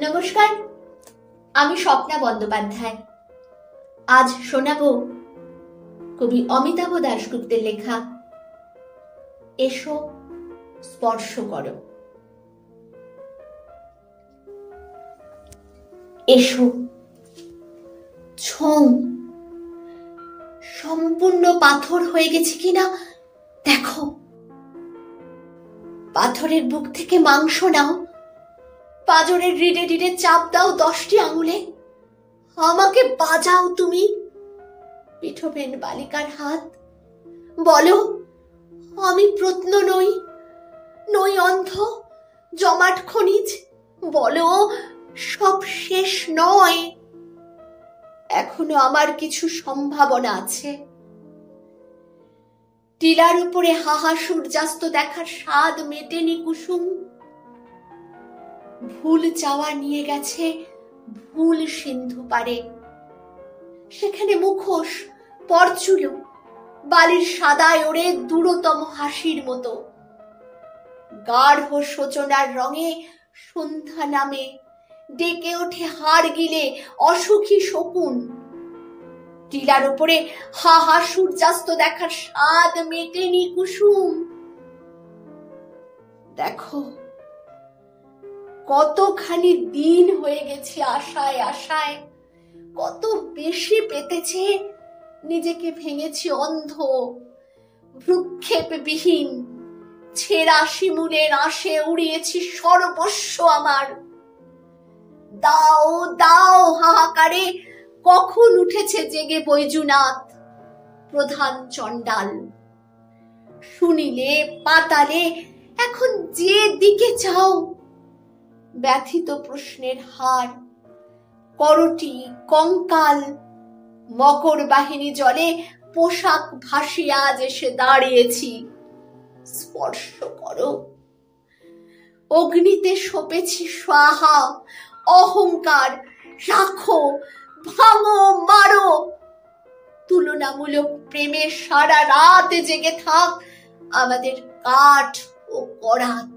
নমস্কার, আমি স্বপ্না বন্দ্যোপাধ্যায়। আজ শোনাবো কবি অমিতাভ দাশগুপ্তের লেখা এসো স্পর্শ করো। এসো, ছোঁও, সম্পূর্ণ পাথর হয়ে গেছে কিনা দেখো। পাথরের বুক থেকে মাংস নাও, পাঁজরের রিডে রিডে চাপ দাও 10টি আঙুলে। আমাকে বাজাও তুমি, বিঠোবেন বালিকার হাত। বলো আমি প্রত্ন নই, নই অন্ধ জমাট খনিজ। বলো সব শেষ নয়, এখনো আমার কিছু সম্ভাবনা আছে। টিলার উপরে হাহা সূর্যাস্ত দেখার স্বাদ মেটেনি কুসুম। ভুল চাওয়া নিয়ে গেছে ভুল সিন্ধু পারে। সেখানে মুখোশ পরচুলো বালির সাদায় ওড়ে দূরতম হাসির মতো। গাঢ় সূচনার রঙে সন্ধ্যা নামে, ডেকে ওঠে হাড় গিলে অসুখী শকুন। টিলার উপরে হাহা সূর্যাস্ত দেখার স্বাদ মেটেনি কুসুম। দেখো কতখানি দিন হয়ে গেছে আশায় আশায়, কত বেশি পেতেছে নিজেকে ভেঙেছি অন্ধ। ভ্রুক্ষেপ বিহীন ছেঁড়া শিমুলের আশে উড়িয়েছি সর্বস্ব আমার। দাও দাও হাহাকারে কখন উঠেছে জেগে বৈজুনাথ প্রধান চণ্ডাল। শুনিলে পাতালে এখন যে দিকে চাও, ব্যথিত প্রশ্নের হার, করটি কঙ্কাল, মকর বাহিনী জলে পোশাক ভাসিয়ে আজ এসে দাঁড়িয়েছি। স্পর্শ করো, অগ্নিতে সপেছি স্বাহা অহংকার। রাখো, ভাঙো, মারো, তুলনামূলক প্রেমে সারা রাত জেগে থাক আমাদের কাঠ ও করাত।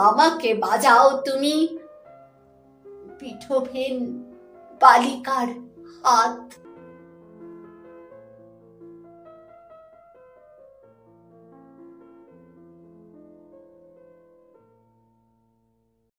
আমাকে বাজাও তুমি, বিঠোবেন বালিকার হাত।